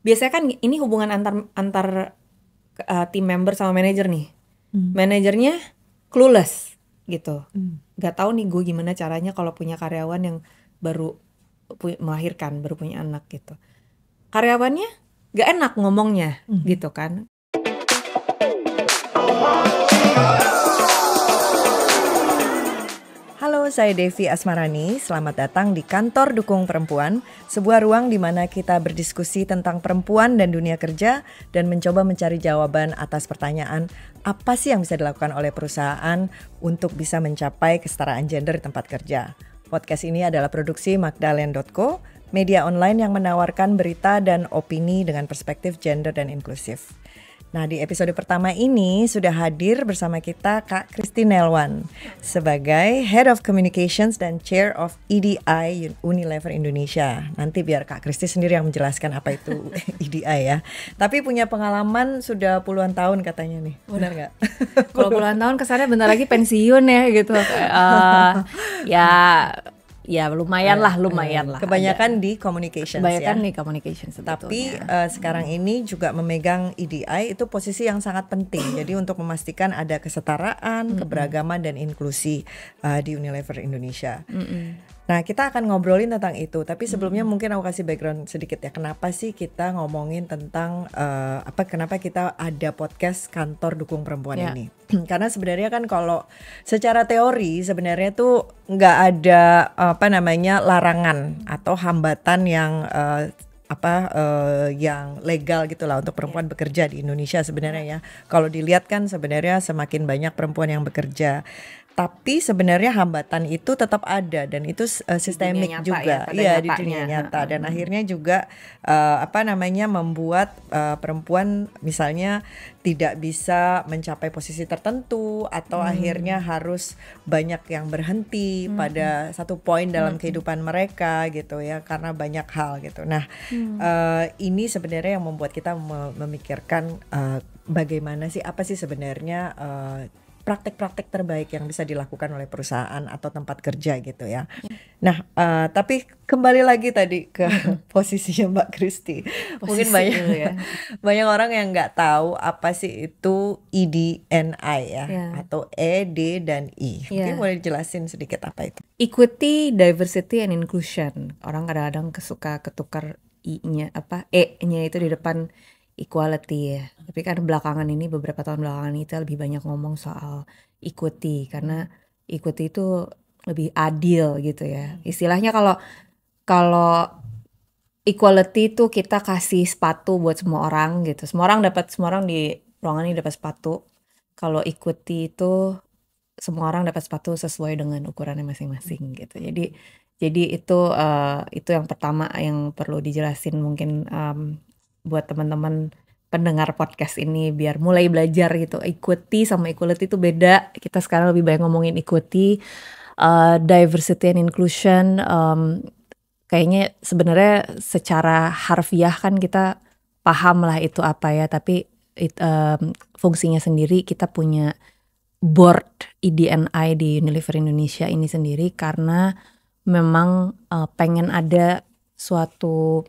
biasanya kan ini hubungan antar antar team member sama manajer nih. Manajernya clueless gitu. Gak tahu nih gue gimana caranya kalau punya karyawan yang baru melahirkan, baru punya anak gitu. Karyawannya gak enak ngomongnya gitu kan. Halo, saya Devi Asmarani. Selamat datang di Kantor Dukung Perempuan, sebuah ruang di mana kita berdiskusi tentang perempuan dan dunia kerja dan mencoba mencari jawaban atas pertanyaan apa sih yang bisa dilakukan oleh perusahaan untuk bisa mencapai kesetaraan gender di tempat kerja. Podcast ini adalah produksi Magdalene.co, media online yang menawarkan berita dan opini dengan perspektif gender dan inklusif. Nah, di episode pertama ini sudah hadir bersama kita Kak Kristi Nelwan sebagai Head of Communications dan Chair of EDI Unilever Indonesia. Nanti biar Kak Kristi sendiri yang menjelaskan apa itu EDI ya. Tapi punya pengalaman sudah puluhan tahun katanya nih, benar nggak? Kalau puluhan tahun kesannya bentar lagi pensiun ya gitu. Ya lumayan lah. Kebanyakan di communications Kebanyakan ya. di communication sebetulnya. Tapi sekarang ini juga memegang EDI itu posisi yang sangat penting. Jadi untuk memastikan ada kesetaraan, keberagaman dan inklusi di Unilever Indonesia. Nah, kita akan ngobrolin tentang itu. Tapi sebelumnya mungkin aku kasih background sedikit ya. Kenapa sih kita ngomongin tentang kenapa kita ada podcast Kantor Dukung Perempuan ini? Karena sebenarnya kan kalau secara teori sebenarnya tuh nggak ada larangan atau hambatan yang yang legal gitulah untuk perempuan bekerja di Indonesia sebenarnya ya. Kalau dilihat kan sebenarnya semakin banyak perempuan yang bekerja. Tapi sebenarnya hambatan itu tetap ada dan itu sistemik juga, ya di dunia nyata dan akhirnya juga membuat perempuan misalnya tidak bisa mencapai posisi tertentu atau akhirnya harus banyak yang berhenti pada satu poin dalam kehidupan mereka gitu ya karena banyak hal gitu. Nah ini sebenarnya yang membuat kita memikirkan bagaimana sih apa sih sebenarnya praktek-praktek terbaik yang bisa dilakukan oleh perusahaan atau tempat kerja gitu ya. Nah, tapi kembali lagi tadi ke posisinya Mbak Kristi. Mungkin banyak orang yang nggak tahu apa sih itu ED&I ya, atau E, D, dan I. Mungkin boleh dijelasin sedikit apa itu? Equity, Diversity, and Inclusion. Orang kadang-kadang suka ketukar I-nya E-nya itu di depan equality ya. Tapi kan beberapa tahun belakangan ini kita lebih banyak ngomong soal equity karena equity itu lebih adil gitu ya. Istilahnya kalau equality itu kita kasih sepatu buat semua orang gitu. Semua orang di ruangan ini dapat sepatu. Kalau equity itu semua orang dapat sepatu sesuai dengan ukurannya masing-masing gitu. Jadi itu yang pertama yang perlu dijelasin mungkin buat teman-teman pendengar podcast ini biar mulai belajar gitu. Equity sama equality itu beda. Kita sekarang lebih banyak ngomongin equity, diversity and inclusion. Kayaknya sebenarnya secara harfiah kan kita paham lah itu apa ya. Tapi fungsinya sendiri kita punya board ED&I di Unilever Indonesia ini sendiri karena memang pengen ada suatu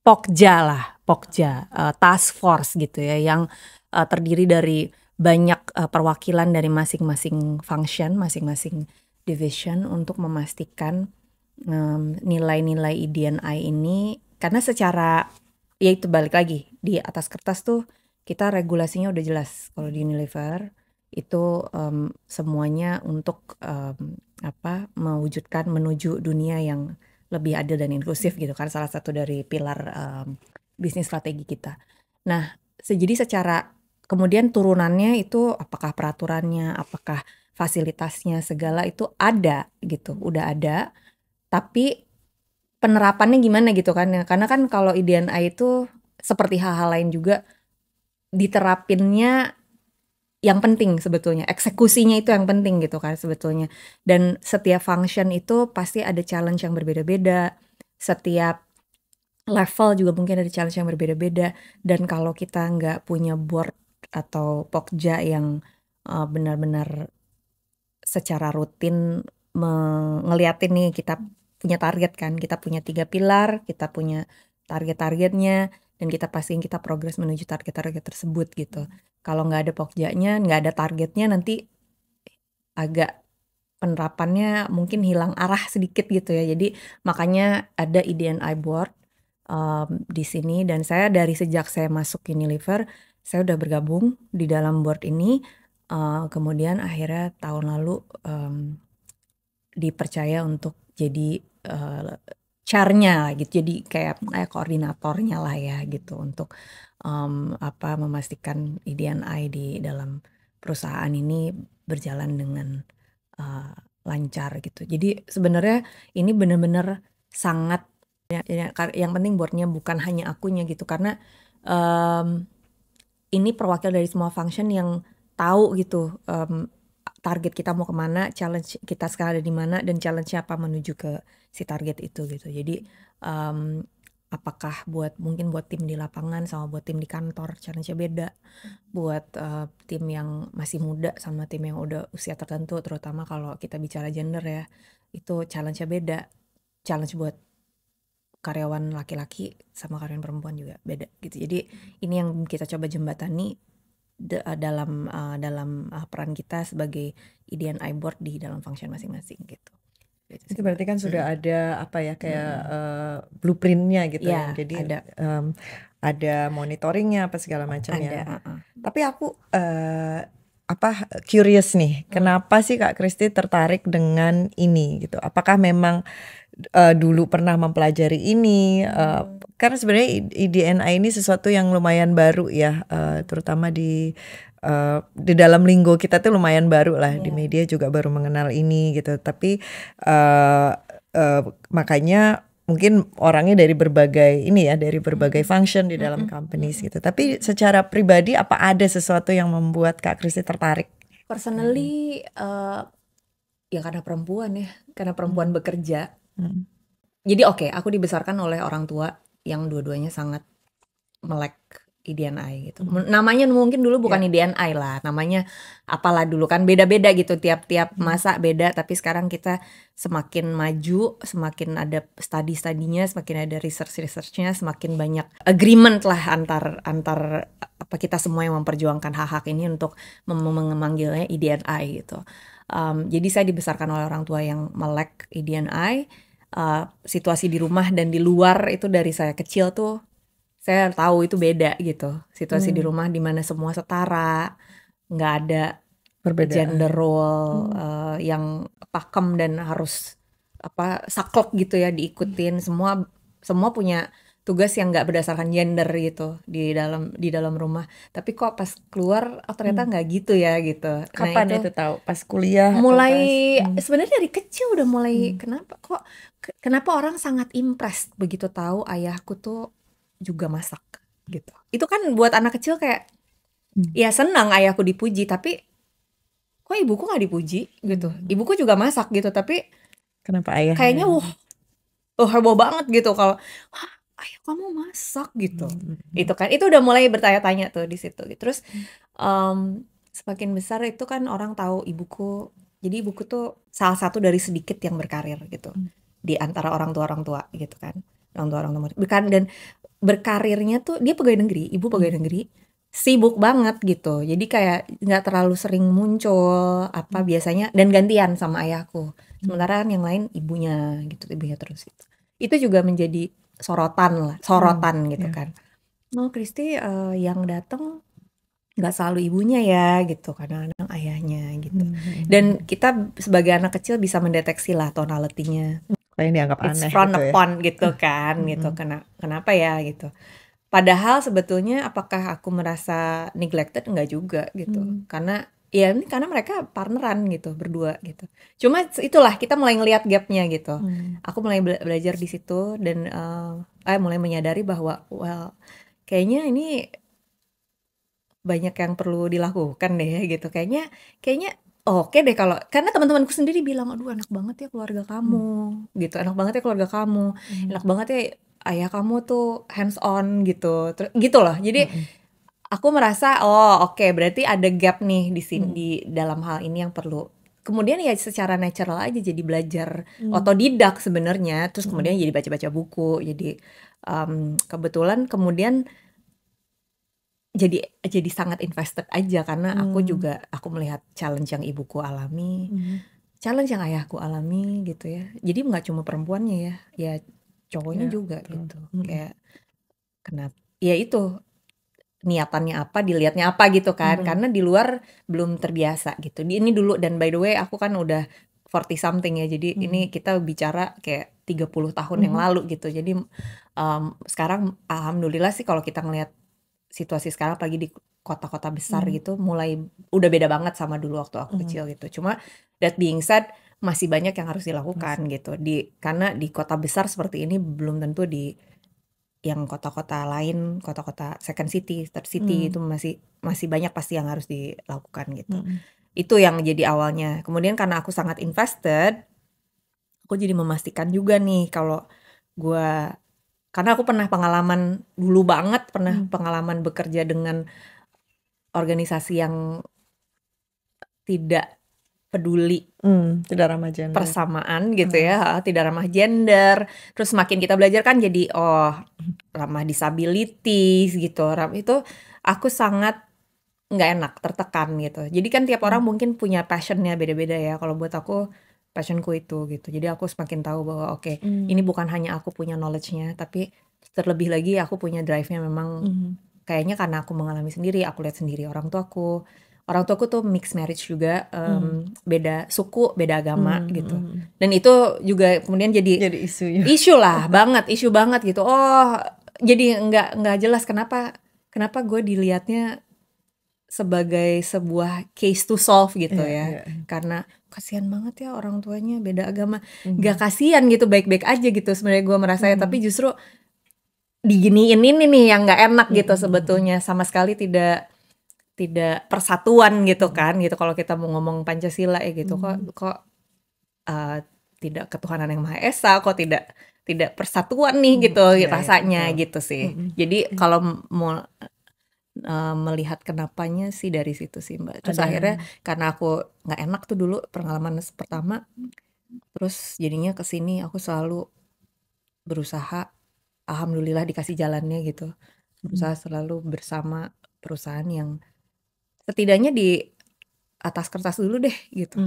Pokja task force gitu ya yang terdiri dari banyak perwakilan dari masing-masing function, masing-masing division untuk memastikan nilai-nilai ED&I ini karena secara ya itu balik lagi di atas kertas tuh kita regulasinya udah jelas kalau di Unilever itu semuanya untuk mewujudkan menuju dunia yang lebih adil dan inklusif gitu kan salah satu dari pilar bisnis strategi kita. Nah, jadi secara kemudian turunannya itu apakah peraturannya, apakah fasilitasnya segala itu ada gitu, udah ada. Tapi penerapannya gimana gitu kan? Karena kan kalau ED&I itu seperti hal-hal lain juga diterapinnya yang penting sebetulnya, eksekusinya itu yang penting gitu kan sebetulnya. Dan setiap function itu pasti ada challenge yang berbeda-beda, setiap level juga mungkin ada challenge yang berbeda-beda. Dan kalau kita nggak punya board atau pokja yang benar-benar secara rutin ngeliatin nih kita punya target kan, kita punya 3 pilar, kita punya target-targetnya dan kita pastiin kita progres menuju target-target tersebut gitu. Kalau nggak ada pokjanya, nggak ada targetnya, nanti agak penerapannya mungkin hilang arah sedikit gitu ya. Jadi makanya ada ED&I board di sini, dan saya dari sejak saya masuk Unilever, saya udah bergabung di dalam board ini. Kemudian akhirnya tahun lalu dipercaya untuk jadi chairnya gitu, jadi kayak koordinatornya lah ya gitu, untuk memastikan ED&I di dalam perusahaan ini berjalan dengan lancar gitu. Jadi sebenarnya ini benar-benar sangat yang penting boardnya bukan hanya akunya gitu, karena ini perwakilan dari semua function yang tahu gitu target kita mau kemana, challenge kita sekarang ada di mana, dan challenge-nya apa menuju ke si target itu gitu. Jadi apakah mungkin buat tim di lapangan sama buat tim di kantor challenge-nya beda. Buat tim yang masih muda sama tim yang udah usia tertentu, terutama kalau kita bicara gender ya, itu challenge-nya beda. Challenge buat karyawan laki-laki sama karyawan perempuan juga beda gitu. Jadi ini yang kita coba jembatani dalam peran kita sebagai ED&I board di dalam function masing-masing gitu. Itu berarti kan sudah ada apa ya, kayak blueprintnya gitu ya. Ya, Jadi ada. ada monitoringnya apa segala macam ya. Ada. Tapi aku curious nih, kenapa sih Kak Christy tertarik dengan ini gitu? Apakah memang dulu pernah mempelajari ini? Karena sebenarnya ED&I ini sesuatu yang lumayan baru ya, terutama di dalam linggo kita tuh lumayan baru lah, di media juga baru mengenal ini gitu. Tapi makanya mungkin orangnya dari berbagai function di dalam companies gitu. Tapi secara pribadi apa ada sesuatu yang membuat Kak Christy tertarik? Personally ya karena perempuan bekerja. Jadi aku dibesarkan oleh orang tua yang dua-duanya sangat melek ED&I gitu. Namanya mungkin dulu bukan ED&I lah, namanya apalah dulu kan, beda-beda gitu, tiap masa beda. Tapi sekarang kita semakin maju, semakin ada study-studinya, semakin ada research-nya, semakin banyak agreement lah antar apa kita semua yang memperjuangkan hak-hak ini untuk memanggilnya ED&I gitu. Jadi saya dibesarkan oleh orang tua yang melek ED&I. Situasi di rumah dan di luar itu dari saya kecil tuh saya tahu itu beda gitu. Situasi di rumah di mana semua setara, nggak ada gender role yang pakem dan harus saklek gitu ya diikutin. Semua punya tugas yang nggak berdasarkan gender gitu di dalam rumah. Tapi kok pas keluar ternyata nggak gitu ya gitu. Kapan itu tahu? Pas kuliah? Mulai sebenarnya dari kecil udah mulai kenapa orang sangat impressed begitu tahu ayahku tuh juga masak gitu. Itu kan buat anak kecil kayak ya senang ayahku dipuji, tapi kok ibuku nggak dipuji gitu. Ibuku juga masak gitu, tapi kenapa ayah? Kayaknya heboh banget gitu kalau ayah kamu masak gitu. Itu kan itu udah mulai bertanya-tanya tuh di situ. Terus semakin besar itu kan orang tahu ibuku. Jadi ibuku tuh salah satu dari sedikit yang berkarir gitu di antara orang tua gitu kan. Orang tua dan berkarirnya tuh dia pegawai negeri, ibu pegawai negeri, sibuk banget gitu. Jadi kayak nggak terlalu sering muncul biasanya, dan gantian sama ayahku. Sementara yang lain ibunya terus gitu. Itu juga menjadi sorotan gitu kan. Christy yang datang nggak selalu ibunya ya gitu, kadang-kadang ayahnya gitu. Dan kita sebagai anak kecil bisa mendeteksi lah tonality-nya. Yang dianggap It's aneh frowned gitu ya. upon gitu kan gitu. Kenapa ya gitu. Padahal sebetulnya apakah aku merasa neglected? Enggak juga gitu. Karena mereka partneran gitu, berdua gitu. Cuma itulah kita mulai ngelihat gapnya gitu. Aku mulai belajar di situ dan mulai menyadari bahwa kayaknya ini banyak yang perlu dilakukan deh gitu. Kayaknya oke deh kalau, karena teman-temanku sendiri bilang, aduh enak banget ya keluarga kamu gitu, enak banget ya keluarga kamu, enak banget ya ayah kamu tuh hands on gitu, gitu loh. Jadi aku merasa oke, berarti ada gap nih di sini di dalam hal ini yang perlu. Kemudian ya secara natural aja jadi belajar otodidak sebenarnya, terus kemudian jadi baca-baca buku, jadi kebetulan kemudian jadi sangat invested aja karena aku melihat challenge yang ibuku alami, challenge yang ayahku alami gitu ya. Jadi nggak cuma perempuannya ya cowoknya juga gitu. Kayak kenapa? Ya itu niatannya apa, dilihatnya apa gitu kan. Karena di luar belum terbiasa gitu. Ini dulu, dan by the way aku kan udah 40 something ya. Jadi ini kita bicara kayak 30 tahun yang lalu gitu. Jadi sekarang alhamdulillah sih kalau kita ngelihat situasi sekarang apalagi di kota-kota besar gitu mulai udah beda banget sama dulu waktu aku kecil gitu. Cuma that being said masih banyak yang harus dilakukan gitu. Karena di kota besar seperti ini belum tentu di yang kota-kota lain, kota-kota second city, third city itu masih banyak pasti yang harus dilakukan gitu. Itu yang jadi awalnya. Kemudian karena aku sangat invested, aku jadi memastikan juga nih kalau karena aku pernah pengalaman dulu banget, pengalaman bekerja dengan organisasi yang tidak peduli tidak ramah gender, persamaan gitu ya, tidak ramah gender. Terus makin kita belajar kan jadi ramah disabilities gitu. Itu aku sangat nggak enak, tertekan gitu. Jadi kan tiap orang mungkin punya passionnya beda-beda ya. Kalau buat aku passionku itu gitu. Jadi aku semakin tahu bahwa oke, ini bukan hanya aku punya knowledge-nya, tapi terlebih lagi aku punya drive-nya memang kayaknya karena aku mengalami sendiri, aku lihat sendiri orang tuaku tuh mixed marriage juga, beda suku, beda agama gitu. Dan itu juga kemudian jadi isu banget gitu. Jadi nggak jelas kenapa gue dilihatnya sebagai sebuah case to solve gitu ya. Karena kasihan banget ya orang tuanya beda agama. Nggak kasihan gitu, baik-baik aja gitu sebenarnya gue merasa ya. Tapi justru diginiin ini nih yang nggak enak gitu sebetulnya. Sama sekali tidak persatuan gitu kan gitu. Kalau kita mau ngomong Pancasila ya gitu, kok tidak ketuhanan yang Maha Esa, kok tidak persatuan nih gitu rasanya gitu sih. Jadi kalau mau melihat kenapanya sih dari situ sih Mbak. Terus akhirnya karena aku nggak enak tuh dulu pengalaman pertama, terus jadinya kesini aku selalu berusaha, alhamdulillah dikasih jalannya gitu, berusaha selalu bersama perusahaan yang setidaknya di atas kertas dulu deh gitu,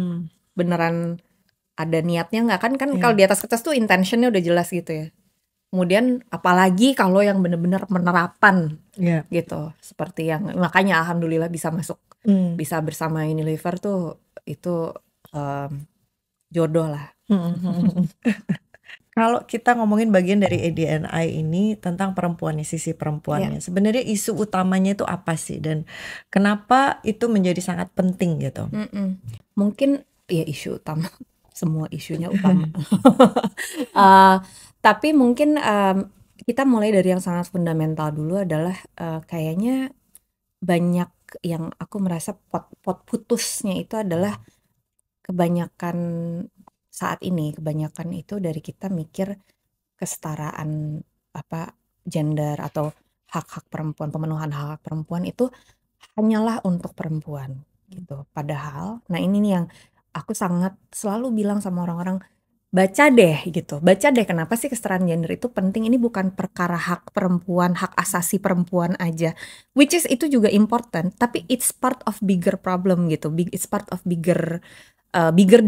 beneran ada niatnya nggak kan kalau di atas kertas tuh intentionnya udah jelas gitu ya. Kemudian apalagi kalau yang benar-benar penerapan gitu, seperti yang makanya alhamdulillah bisa masuk, bisa bersama Unilever tuh itu jodoh lah. Kalau kita ngomongin bagian dari ADNI ini tentang perempuan, sisi perempuannya, sebenarnya isu utamanya itu apa sih dan kenapa itu menjadi sangat penting gitu? Mungkin ya isu utama, semua isunya utama. Tapi mungkin kita mulai dari yang sangat fundamental dulu adalah kayaknya banyak yang aku merasa pot putusnya itu adalah kebanyakan itu dari kita mikir kesetaraan gender atau hak-hak perempuan, pemenuhan hak perempuan itu hanyalah untuk perempuan gitu. Padahal, nah ini nih yang aku sangat selalu bilang sama orang-orang, baca deh kenapa sih kesetaraan gender itu penting. Ini bukan perkara hak perempuan, hak asasi perempuan aja, which is itu juga important, tapi it's part of bigger problem gitu, it's part of bigger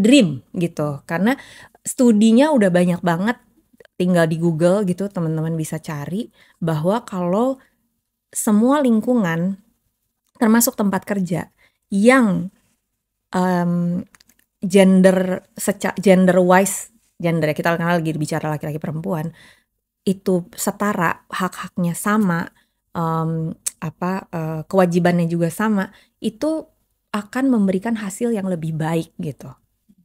dream gitu. Karena studinya udah banyak banget, tinggal di Google gitu teman-teman bisa cari bahwa kalau semua lingkungan termasuk tempat kerja yang gender wise, gender kita kenal lagi bicara laki-laki perempuan, itu setara, hak-haknya sama, kewajibannya juga sama, itu akan memberikan hasil yang lebih baik gitu.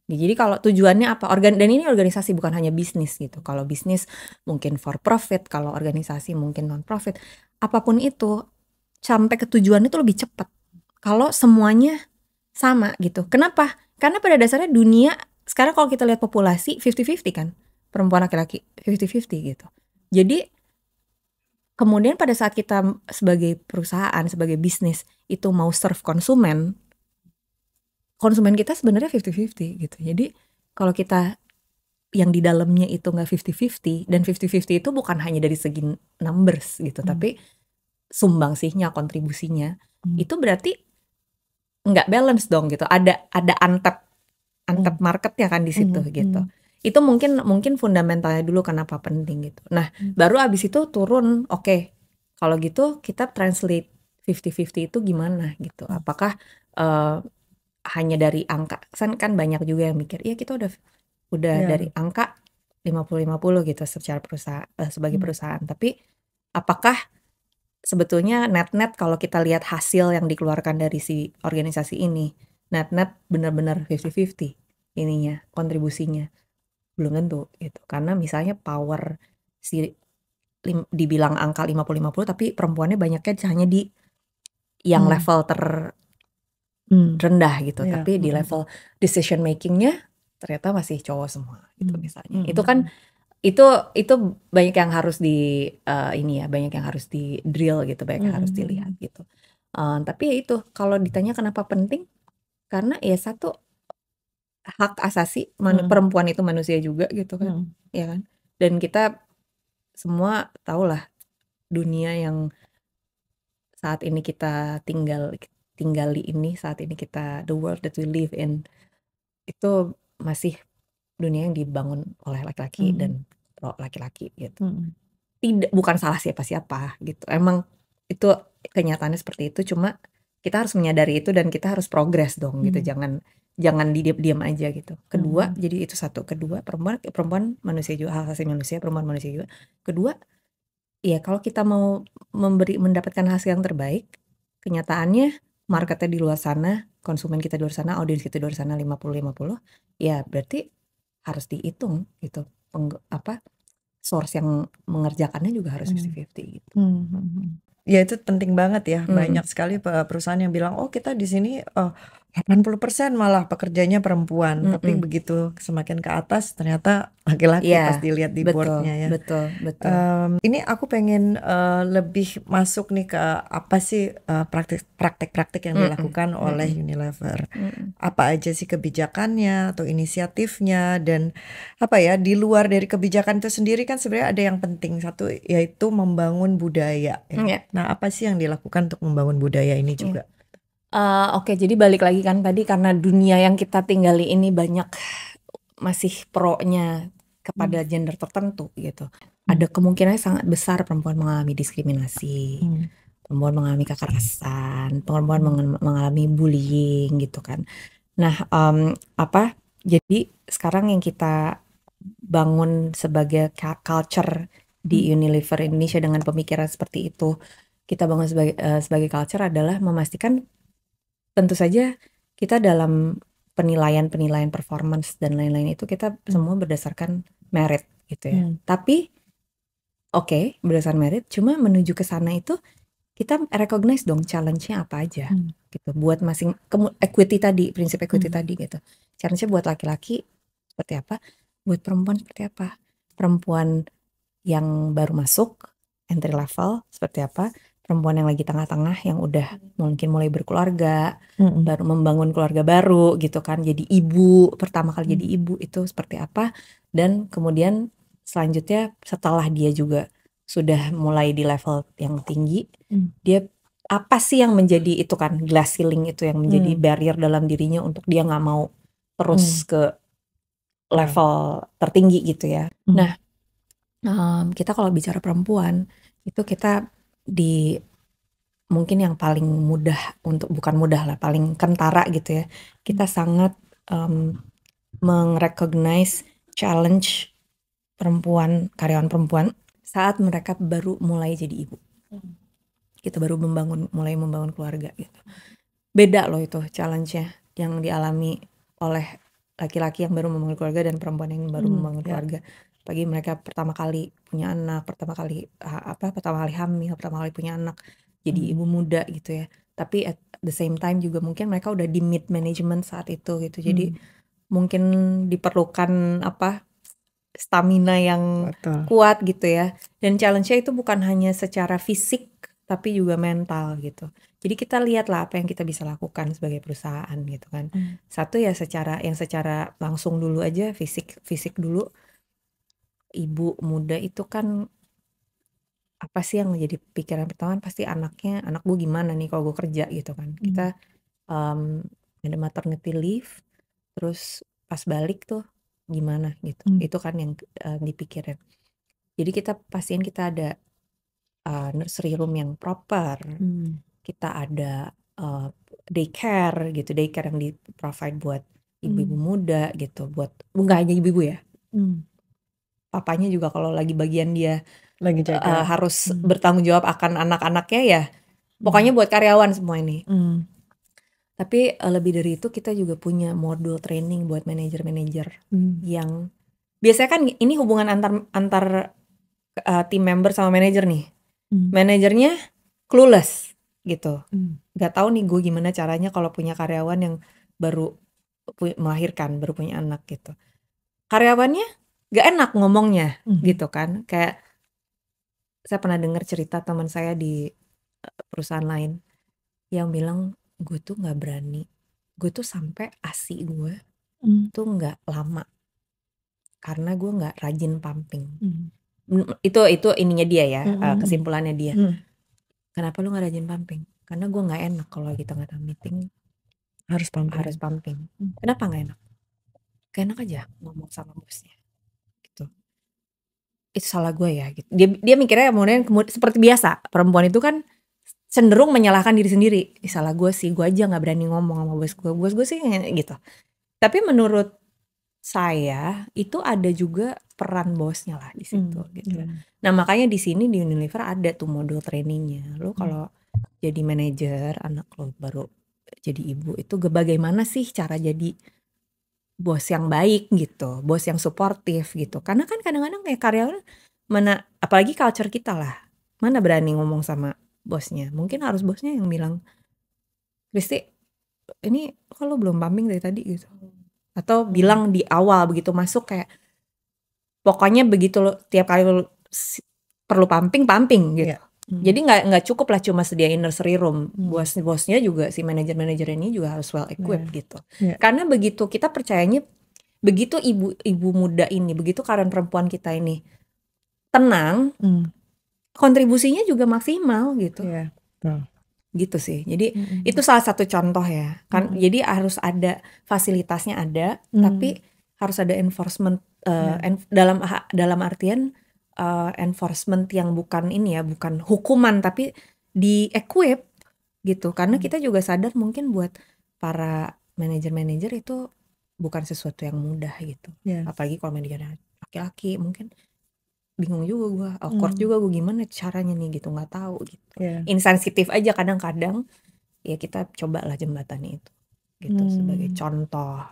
Jadi kalau tujuannya apa? Dan ini organisasi bukan hanya bisnis gitu. Kalau bisnis mungkin for profit, kalau organisasi mungkin non profit. Apapun itu, sampai ke tujuannya itu lebih cepat kalau semuanya sama gitu. Kenapa? Karena pada dasarnya dunia sekarang kalau kita lihat populasi 50-50 kan, perempuan laki-laki 50-50 gitu. Jadi kemudian pada saat kita sebagai perusahaan, sebagai bisnis itu mau serve konsumen kita sebenarnya 50-50 gitu. Jadi kalau kita yang di dalamnya itu nggak 50-50, dan 50-50 itu bukan hanya dari segi numbers gitu, tapi sumbangsihnya, kontribusinya, itu berarti nggak balance dong gitu. Ada untapped marketnya kan di situ gitu. Itu mungkin fundamentalnya dulu kenapa penting gitu. Nah, baru abis itu turun, oke, kalau gitu kita translate 50-50 itu gimana gitu. Apakah hanya dari angka, kan banyak juga yang mikir, iya kita udah dari angka 50-50 gitu secara perusahaan, sebagai perusahaan. Tapi apakah sebetulnya net-net kalau kita lihat hasil yang dikeluarkan dari si organisasi ini, net-net benar-benar 50-50 ininya, kontribusinya? Belum tentu gitu. Karena misalnya power dibilang angka 50-50, tapi perempuannya banyaknya hanya di yang level rendah gitu. Tapi di level decision makingnya ternyata masih cowok semua gitu misalnya. Itu kan itu banyak yang harus banyak yang harus di drill gitu, banyak yang harus dilihat gitu. Tapi ya itu, kalau ditanya kenapa penting, karena ya satu, hak asasi perempuan itu manusia juga gitu kan, ya kan. Dan kita semua tahulah dunia yang saat ini kita tinggali ini, saat ini kita, the world that we live in, itu masih dunia yang dibangun oleh laki-laki dan laki-laki gitu. Bukan salah siapa-siapa gitu. Emang itu kenyataannya seperti itu, cuma kita harus menyadari itu dan kita harus progres dong gitu. Jangan diam aja gitu. Kedua, jadi itu satu. Kedua, perempuan manusia juga, hak asasi manusia, perempuan manusia juga. Kedua, ya kalau kita mau mendapatkan hasil yang terbaik, kenyataannya marketnya di luar sana, konsumen kita di luar sana, audiens kita di luar sana 50-50, ya berarti harus dihitung gitu. Source yang mengerjakannya juga harus 50-50 gitu. Ya itu penting banget ya. Banyak sekali perusahaan yang bilang, oh kita di sini 80% malah pekerjanya perempuan. Tapi begitu semakin ke atas ternyata laki-laki pas dilihat di boardnya ya. Betul. Ini aku pengen lebih masuk nih ke apa sih praktek-praktek yang dilakukan oleh Unilever. Apa aja sih kebijakannya atau inisiatifnya, dan apa ya, di luar dari kebijakan itu sendiri kan sebenarnya ada yang penting, satu yaitu membangun budaya ya. Nah apa sih yang dilakukan untuk membangun budaya ini juga? Oke, jadi balik lagi kan tadi, karena dunia yang kita tinggali ini banyak masih pro-nya kepada gender tertentu gitu. Ada kemungkinan sangat besar perempuan mengalami diskriminasi, perempuan mengalami kekerasan, perempuan mengalami bullying gitu kan. Nah, jadi sekarang yang kita bangun sebagai culture di Unilever Indonesia dengan pemikiran seperti itu, kita bangun sebagai culture adalah memastikan, tentu saja kita dalam penilaian performance dan lain-lain itu kita semua berdasarkan merit gitu ya. Tapi oke, berdasarkan merit, cuma menuju ke sana itu kita recognize dong challenge-nya apa aja gitu. Buat equity tadi, prinsip equity tadi gitu. Challenge-nya buat laki-laki seperti apa, buat perempuan seperti apa. Perempuan yang baru masuk entry level seperti apa, perempuan yang lagi tengah-tengah yang udah mungkin mulai berkeluarga, baru membangun keluarga baru gitu kan, jadi ibu, pertama kali jadi ibu itu seperti apa. Dan kemudian selanjutnya setelah dia juga sudah mulai di level yang tinggi, dia apa sih yang menjadi itu kan, glass ceiling itu yang menjadi barrier dalam dirinya untuk dia nggak mau terus ke level tertinggi gitu ya. Nah, kita kalau bicara perempuan itu kita mungkin yang paling mudah bukan mudah lah, paling kentara gitu ya. Kita sangat mengrecognize challenge perempuan, karyawan perempuan saat mereka baru mulai jadi ibu. Kita baru mulai membangun keluarga gitu. Beda loh itu challenge-nya yang dialami oleh laki-laki yang baru membangun keluarga dan perempuan yang baru membangun keluarga. Pagi mereka pertama kali punya anak, pertama kali hamil, pertama kali punya anak, jadi ibu muda gitu ya. Tapi at the same time juga mungkin mereka udah di mid management saat itu gitu. Jadi mungkin diperlukan stamina yang kuat gitu ya. Dan challenge-nya itu bukan hanya secara fisik, tapi juga mental gitu. Jadi kita lihatlah apa yang kita bisa lakukan sebagai perusahaan gitu kan. Satu ya secara langsung dulu aja, fisik dulu. Ibu muda itu kan apa sih yang menjadi pikiran pertama, pasti anak gue gimana nih kalau gue kerja gitu kan. Kita ada maternity leave, terus pas balik tuh gimana gitu. Itu kan yang dipikirin. Jadi kita pastiin kita ada nursery room yang proper, kita ada daycare gitu, daycare yang di provide buat ibu-ibu muda gitu, buat nggak hanya ibu-ibu ya, papanya juga kalau lagi bagian dia Lagi jaga. harus bertanggung jawab akan anak-anaknya ya, pokoknya buat karyawan semua ini. Tapi lebih dari itu kita juga punya modul training buat manajer-manajer yang biasanya kan ini hubungan antar team member sama manajer nih. Manajernya clueless gitu, nggak tahu nih gue gimana caranya kalau punya karyawan yang baru melahirkan, baru punya anak gitu. Karyawannya nggak enak ngomongnya gitu kan. Kayak saya pernah dengar cerita teman saya di perusahaan lain yang bilang, gue tuh nggak berani, gue tuh sampai ASI gue tuh nggak lama karena gue nggak rajin pumping. Itu ininya dia ya, kesimpulannya dia. Kenapa lu nggak rajin pumping? Karena gue nggak enak kalau lagi tengah meeting Harus pumping. Kenapa nggak enak? Gak enak aja ngomong sama bosnya gitu. Itu salah gue ya gitu. Dia mikirnya kemudian seperti biasa, perempuan itu kan cenderung menyalahkan diri sendiri. Salah gue sih, gue aja nggak berani ngomong sama bos gue sih gitu. Tapi menurut saya itu ada juga peran bosnya lah di situ gitu. Nah makanya di sini di Unilever ada tuh modul trainingnya. Lo kalau jadi manajer, anak lo baru jadi ibu, itu bagaimana sih cara jadi bos yang baik gitu, bos yang suportif gitu. Karena kan kadang-kadang kayak karyawan mana, apalagi culture kita lah, mana berani ngomong sama bosnya. Mungkin harus bosnya yang bilang, Kristi ini kok lo belum pumping dari tadi gitu. Atau bilang di awal begitu masuk kayak, pokoknya begitu lo tiap kali lo perlu pumping gitu. Jadi nggak cukup lah cuma sediain nursery room. Bosnya juga, si manajer-manajer ini juga harus well equipped gitu. Karena begitu kita percayanya, begitu ibu muda ini, begitu karyawan perempuan kita ini tenang, kontribusinya juga maksimal gitu. Gitu sih. Jadi itu salah satu contoh ya. Kan jadi harus ada fasilitasnya ada, tapi harus ada enforcement dalam artian enforcement yang bukan ini ya, bukan hukuman tapi di equip gitu. Karena kita juga sadar mungkin buat para manajer-manajer itu bukan sesuatu yang mudah gitu. Apalagi kalau manajernya laki-laki, mungkin bingung juga gue, awkward juga gue, gimana caranya nih gitu, nggak tahu gitu. Insensitif aja kadang-kadang. Ya kita cobalah jembatani itu gitu sebagai contoh.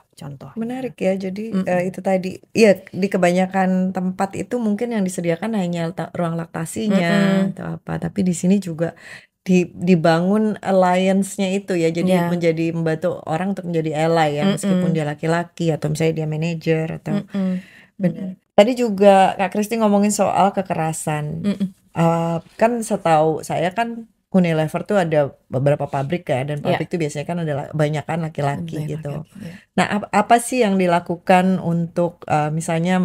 Menarik ya. Jadi itu tadi ya, di kebanyakan tempat itu mungkin yang disediakan hanya ruang laktasinya atau apa, tapi di sini juga dibangun alliance-nya itu ya. Jadi menjadi membantu orang untuk menjadi ally ya, meskipun dia laki-laki atau misalnya dia manajer atau benar. Tadi juga Kak Kristi ngomongin soal kekerasan. Kan setahu saya kan Unilever tuh ada beberapa pabrik ya, dan pabrik tuh biasanya kan ada banyakan laki-laki gitu. Nah, apa sih yang dilakukan untuk misalnya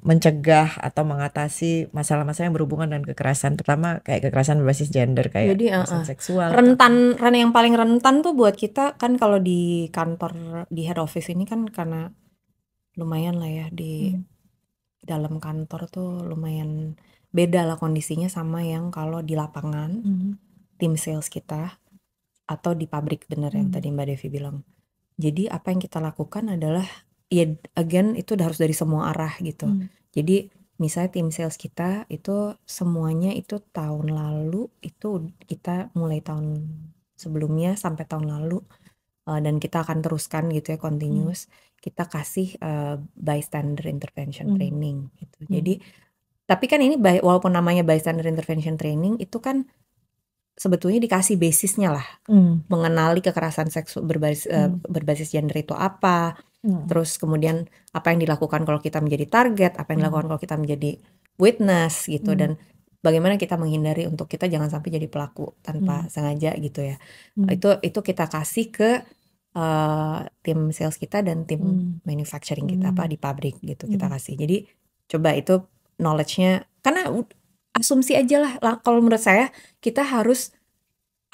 mencegah atau mengatasi masalah-masalah yang berhubungan dengan kekerasan, terutama kayak kekerasan berbasis gender, kayak kekerasan seksual. Yang paling rentan tuh buat kita kan kalau di kantor, di head office ini kan, karena lumayan lah ya di dalam kantor tuh lumayan beda lah kondisinya sama yang kalau di lapangan, tim sales kita, atau di pabrik, bener yang tadi Mbak Devi bilang. Jadi apa yang kita lakukan adalah, ya again itu harus dari semua arah gitu. Jadi misalnya tim sales kita itu semuanya itu tahun lalu, itu kita mulai tahun sebelumnya sampai tahun lalu, dan kita akan teruskan gitu ya, continuous, kita kasih bystander intervention training gitu. Jadi tapi kan ini walaupun namanya bystander intervention training, itu kan sebetulnya dikasih basisnya lah, mengenali kekerasan seksual berbasis gender itu apa, terus kemudian apa yang dilakukan kalau kita menjadi target, apa yang dilakukan kalau kita menjadi witness gitu, dan bagaimana kita menghindari untuk kita jangan sampai jadi pelaku tanpa sengaja gitu ya. Itu kita kasih ke tim sales kita dan tim manufacturing kita di pabrik gitu, kita kasih. Jadi coba itu knowledge-nya, karena asumsi aja lah. Kalau menurut saya kita harus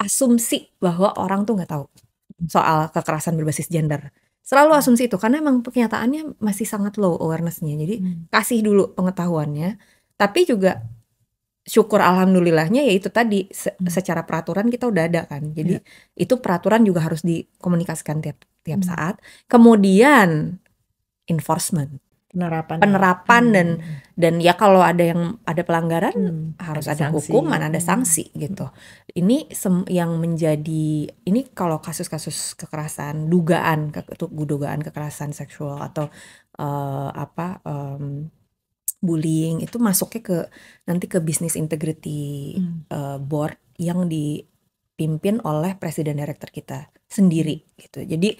asumsi bahwa orang tuh nggak tahu soal kekerasan berbasis gender. Selalu asumsi itu karena emang kenyataannya masih sangat low awareness-nya. Jadi kasih dulu pengetahuannya, tapi juga syukur alhamdulillahnya ya itu tadi secara peraturan kita udah ada kan. Jadi itu peraturan juga harus dikomunikasikan tiap saat. Kemudian enforcement, penerapan dan ya kalau ada pelanggaran harus ada sanksi, hukuman, ada sanksi gitu. Ini yang menjadi ini kalau kasus-kasus kekerasan, dugaan kekerasan seksual atau bullying itu masuknya nanti ke business integrity board yang dipimpin oleh presiden director kita sendiri gitu. Jadi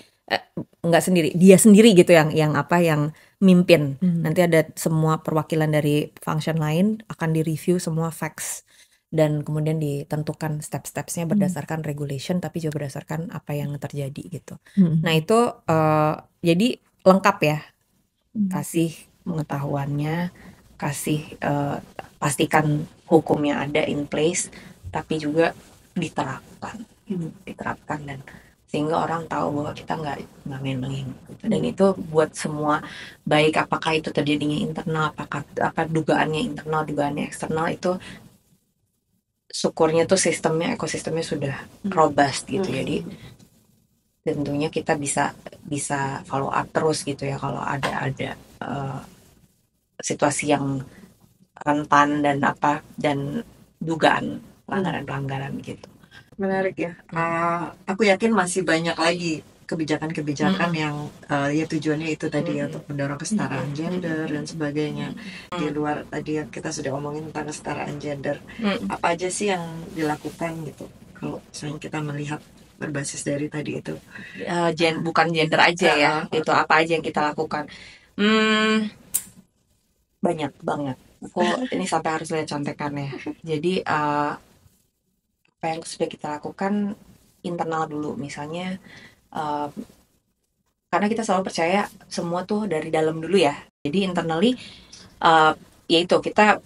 nggak sendiri, dia sendiri gitu yang mimpin. Nanti ada semua perwakilan dari function lain akan direview semua facts dan kemudian ditentukan step-stepsnya berdasarkan regulation tapi juga berdasarkan apa yang terjadi gitu. Nah itu jadi lengkap ya, kasih pengetahuannya, kasih pastikan hukumnya ada in place tapi juga diterapkan dan sehingga orang tahu bahwa kita nggak main-main gitu. Dan itu buat semua, baik apakah itu terjadinya internal, apakah dugaannya internal, dugaannya eksternal, itu syukurnya tuh ekosistemnya sudah robust gitu. Jadi tentunya kita bisa follow up terus gitu ya kalau ada situasi yang rentan dan dugaan pelanggaran gitu. Menarik ya. Aku yakin masih banyak lagi kebijakan-kebijakan yang ya tujuannya itu tadi ya, untuk mendorong kesetaraan gender dan sebagainya. Di luar tadi yang kita sudah omongin tentang kesetaraan gender, apa aja sih yang dilakukan gitu kalau misalnya kita melihat berbasis dari tadi itu? Bukan gender aja ya, itu apa aja yang kita lakukan. Banyak banget. Ini sampai harus lihat contekannya. Jadi apa yang sudah kita lakukan internal dulu, misalnya karena kita selalu percaya semua tuh dari dalam dulu ya. Jadi internally yaitu kita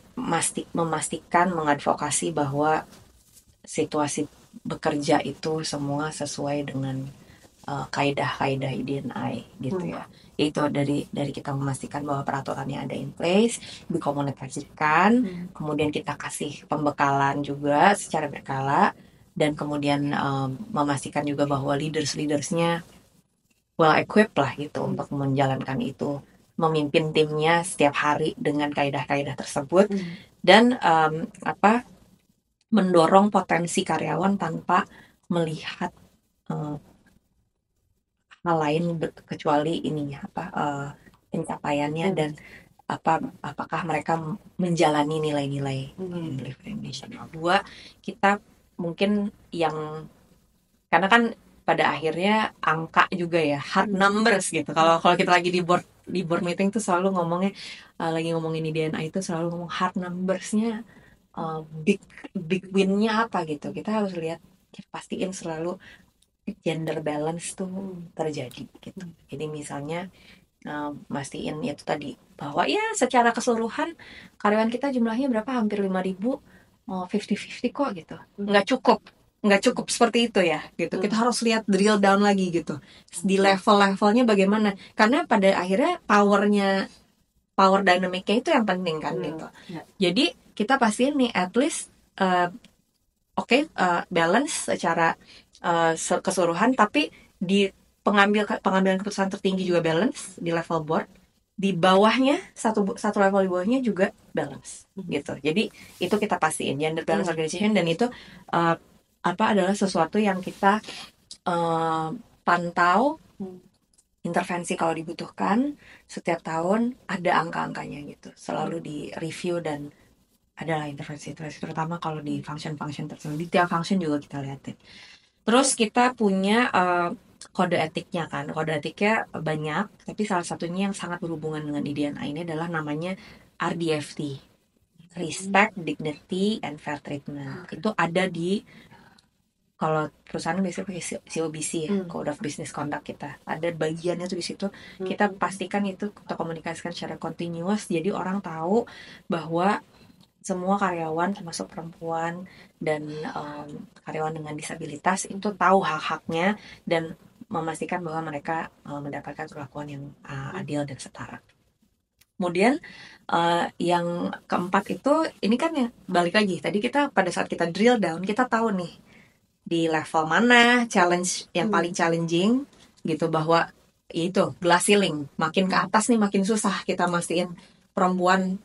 memastikan, mengadvokasi bahwa situasi bekerja itu semua sesuai dengan kaidah-kaidah D&I gitu ya. Itu dari kita memastikan bahwa peraturannya ada in place, dikomunikasikan, kemudian kita kasih pembekalan juga secara berkala, dan kemudian memastikan juga bahwa leadersnya well equipped lah gitu untuk menjalankan itu, memimpin timnya setiap hari dengan kaidah-kaidah tersebut, dan mendorong potensi karyawan tanpa melihat hal lain kecuali ininya pencapaiannya dan apakah mereka menjalani nilai-nilai Indonesia. Dua, kita mungkin karena kan pada akhirnya angka juga ya, hard numbers gitu. Kalau kita lagi di board meeting tuh selalu ngomongnya, lagi ngomongin D&I itu selalu ngomong hard numbers-nya, big win-nya apa gitu. Kita harus lihat, pastiin selalu gender balance tuh terjadi gitu. Jadi misalnya mastiin itu tadi bahwa ya secara keseluruhan karyawan kita jumlahnya berapa, hampir 5.000, 50-50 kok gitu. Nggak cukup seperti itu ya gitu. Kita harus lihat drill down lagi gitu di level-levelnya bagaimana, karena pada akhirnya power dynamic-nya itu yang penting kan gitu. Jadi kita pastiin nih at least balance secara keseluruhan, tapi di pengambilan keputusan tertinggi juga balance di level board, di bawahnya satu level di bawahnya juga balance gitu. Jadi itu kita pastiin gender balance organization, dan itu adalah sesuatu yang kita pantau, intervensi kalau dibutuhkan. Setiap tahun ada angka-angkanya gitu, selalu di review dan adalah intervensi terutama kalau di function tersebut. Di tiap function juga kita lihatin. Terus kita punya kode etiknya kan. Kode etiknya banyak, tapi salah satunya yang sangat berhubungan dengan D&I ini adalah namanya RDFT. respect, dignity, and fair treatment. Itu ada di, kalau perusahaan biasanya pakai COBC ya, Code of Business Conduct kita. Ada bagiannya tuh di situ. Kita pastikan itu kita komunikasikan secara continuous, jadi orang tahu bahwa semua karyawan termasuk perempuan dan karyawan dengan disabilitas itu tahu hak-haknya dan memastikan bahwa mereka mendapatkan perlakuan yang adil dan setara. Kemudian yang keempat itu, ini kan ya balik lagi tadi, kita pada saat kita drill down kita tahu nih di level mana challenge yang paling challenging gitu, bahwa itu glass ceiling, makin ke atas nih makin susah kita mastiin perempuan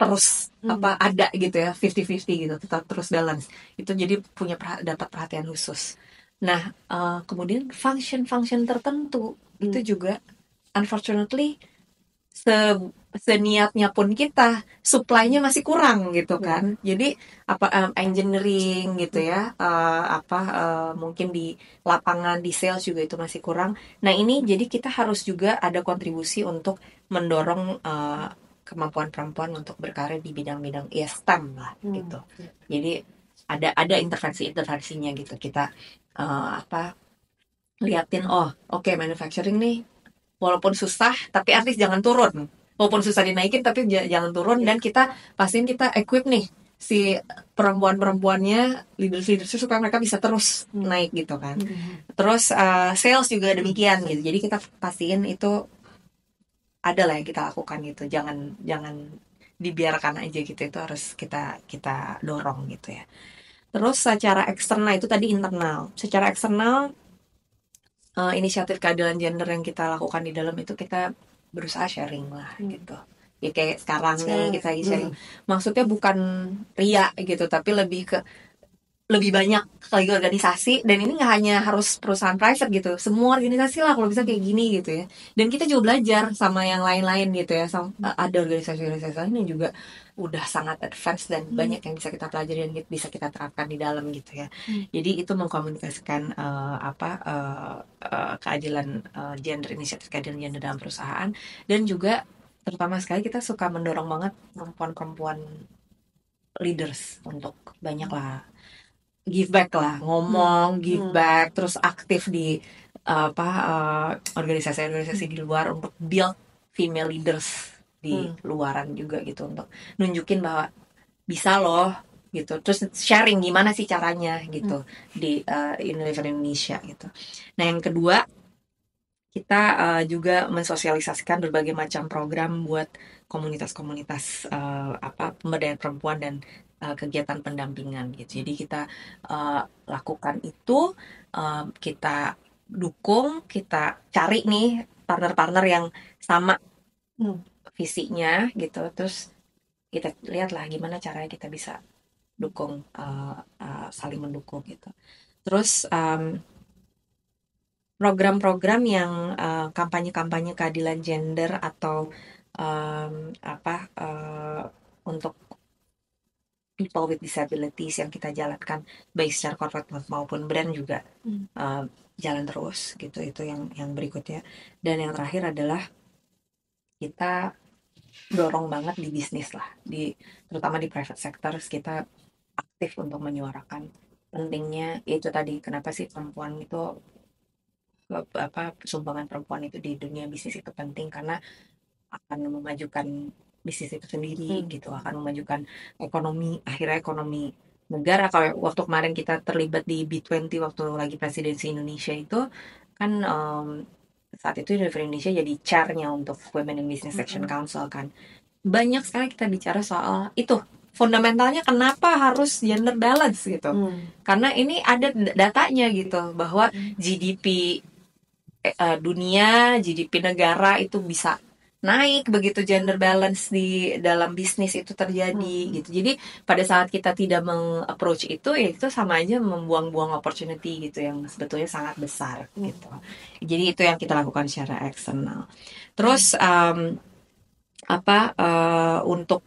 terus ada gitu ya, 50-50 gitu, tetap terus balance itu, jadi punya dapat perhatian khusus. Nah kemudian function tertentu itu juga unfortunately seniatnya pun kita supply-nya masih kurang gitu kan. Jadi engineering gitu ya, mungkin di lapangan di sales juga itu masih kurang. Nah ini jadi kita harus juga ada kontribusi untuk mendorong kemampuan perempuan untuk berkarir di bidang-bidang STEM lah gitu. Jadi ada intervensinya gitu, kita liatin oke, manufacturing nih walaupun susah tapi at least jangan turun, walaupun susah dinaikin tapi jangan turun, dan kita pastiin kita equip nih si perempuan-perempuannya, leaders supaya mereka bisa terus naik gitu kan. Terus sales juga demikian gitu, jadi kita pastiin itu ada lah yang kita lakukan gitu, jangan dibiarkan aja gitu, itu harus kita dorong gitu ya. Terus secara eksternal itu tadi internal, secara eksternal inisiatif keadilan gender yang kita lakukan di dalam itu, kita berusaha sharing lah gitu ya, kayak sekarang nih kita lagi sharing, maksudnya bukan ria gitu, tapi lebih banyak lagi organisasi, dan ini nggak hanya harus perusahaan private gitu, semua organisasi lah kalau bisa kayak gini gitu ya. Dan kita juga belajar sama yang lain-lain gitu ya, ada organisasi-organisasi lain yang juga udah sangat advance dan banyak yang bisa kita pelajari dan bisa kita terapkan di dalam gitu ya. Jadi itu mengkomunikasikan keadilan gender, inisiatif keadilan gender dalam perusahaan, dan juga terutama sekali kita suka mendorong banget perempuan-perempuan leaders untuk banyak lah give back lah, ngomong give back, terus aktif di organisasi-organisasi di luar untuk build female leaders di luaran juga gitu, untuk nunjukin bahwa bisa loh gitu, terus sharing gimana sih caranya gitu di Unilever Indonesia gitu. Nah yang kedua, kita juga mensosialisasikan berbagai macam program buat komunitas-komunitas pemberdayaan perempuan dan kegiatan pendampingan gitu. Jadi kita lakukan itu, kita dukung, kita cari nih partner-partner yang sama visinya gitu, terus kita lihatlah gimana caranya kita bisa dukung, saling mendukung gitu. Terus program-program yang kampanye-kampanye keadilan gender atau untuk people with disabilities yang kita jalankan baik secara corporate maupun brand juga jalan terus gitu. Itu yang berikutnya. Dan yang terakhir adalah kita dorong banget di bisnis lah, terutama di private sector, kita aktif untuk menyuarakan pentingnya itu tadi, kenapa sih perempuan itu, sumbangan perempuan itu di dunia bisnis itu penting, karena akan memajukan bisnis itu sendiri gitu, akan memajukan ekonomi, akhirnya ekonomi negara. Kalau waktu kemarin kita terlibat di B20 waktu lagi presidensi Indonesia itu kan, saat itu Unilever Indonesia jadi chairnya untuk Women in Business Action Council kan, banyak sekali kita bicara soal itu, fundamentalnya kenapa harus gender balance gitu, karena ini ada datanya gitu, bahwa GDP dunia, GDP negara itu bisa naik begitu gender balance di dalam bisnis itu terjadi gitu. Jadi pada saat kita tidak meng-approach itu, ya itu sama aja membuang-buang opportunity gitu yang sebetulnya sangat besar gitu. Jadi itu yang kita lakukan secara eksternal. Terus untuk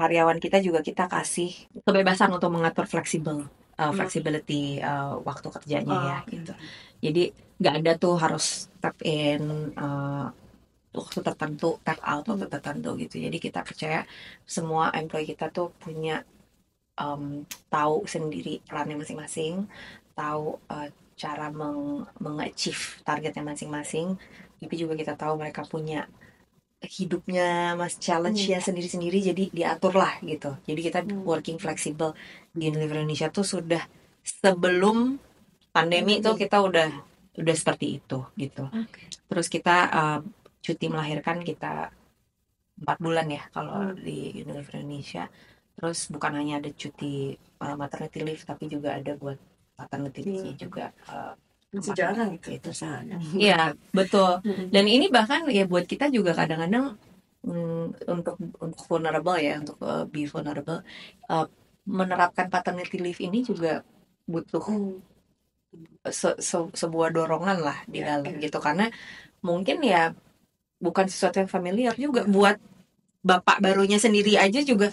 karyawan kita juga kita kasih kebebasan untuk mengatur flexibility waktu kerjanya ya gitu. Jadi nggak ada tuh harus tap in waktu tertentu, tap out waktu tertentu gitu. Jadi kita percaya semua employee kita tuh punya tahu sendiri perannya masing-masing, tahu cara meng-achieve targetnya masing-masing. Tapi juga kita tahu mereka punya hidupnya challenge-nya sendiri-sendiri, jadi diatur lah gitu. Jadi kita working flexible di Unilever Indonesia tuh sudah sebelum pandemi tuh kita udah seperti itu gitu. Terus kita cuti melahirkan kita 4 bulan ya kalau di Unilever Indonesia. Terus bukan hanya ada cuti maternity leave, tapi juga ada buat paternity leave juga. Masih jarang itu Iya, betul. Dan ini bahkan ya buat kita juga kadang-kadang untuk vulnerable ya, untuk be vulnerable, menerapkan paternity leave ini juga butuh sebuah dorongan lah di dalam gitu, karena mungkin ya bukan sesuatu yang familiar juga buat bapak barunya sendiri aja juga.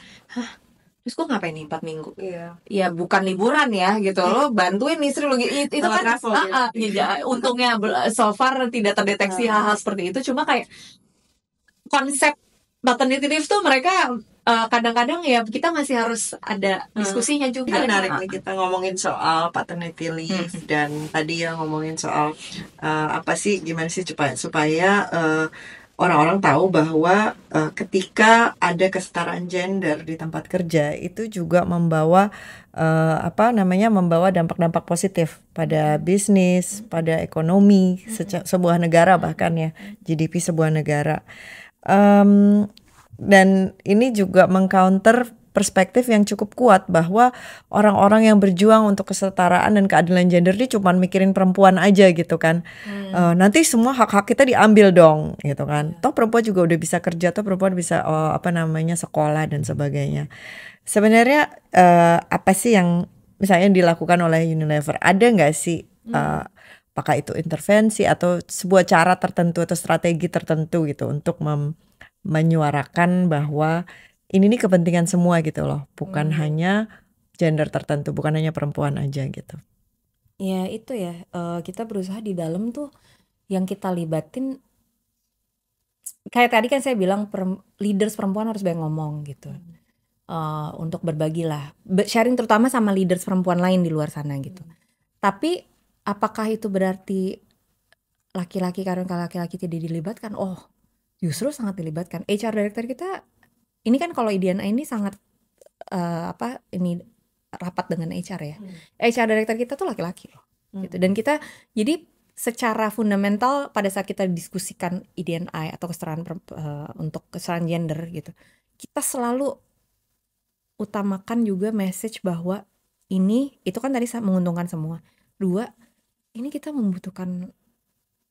Terus gue ngapain nih 4 minggu? Ya bukan liburan ya gitu, lo bantuin istri lo gitu. Itu kan untungnya so far tidak terdeteksi hal-hal seperti itu. Cuma kayak konsep paternity leave tuh mereka kadang-kadang ya kita masih harus ada diskusinya juga. Menarik nih kita ngomongin soal paternity leave dan tadi ya ngomongin soal apa sih, gimana sih supaya orang-orang tahu bahwa ketika ada kesetaraan gender di tempat kerja itu juga membawa membawa dampak-dampak positif pada bisnis, pada ekonomi sebuah negara, bahkan ya GDP sebuah negara. Dan ini juga mengcounter perspektif yang cukup kuat bahwa orang-orang yang berjuang untuk kesetaraan dan keadilan gender ini cuma mikirin perempuan aja gitu kan. Nanti semua hak-hak kita diambil dong gitu kan. Toh perempuan juga udah bisa kerja, toh perempuan bisa sekolah dan sebagainya. Sebenarnya apa sih yang misalnya dilakukan oleh Unilever? Ada nggak sih apakah itu intervensi atau sebuah cara tertentu atau strategi tertentu gitu untuk menyuarakan bahwa ini nih kepentingan semua gitu loh, bukan hanya gender tertentu, bukan hanya perempuan aja gitu. Ya itu ya, kita berusaha di dalam tuh yang kita libatin, kayak tadi kan saya bilang leaders perempuan harus banyak ngomong gitu, untuk berbagi lah, sharing terutama sama leaders perempuan lain di luar sana gitu. Tapi apakah itu berarti laki-laki, karena laki-laki tidak dilibatkan? Oh, justru sangat dilibatkan. HR director kita ini kan kalau IDNA ini sangat ini rapat dengan HR ya. HR director kita tuh laki-laki loh. Gitu. Dan kita jadi secara fundamental pada saat kita diskusikan IDNI atau kesetaraan untuk kesetaraan gender gitu, kita selalu utamakan juga message bahwa itu kan tadi menguntungkan semua. 2, ini kita membutuhkan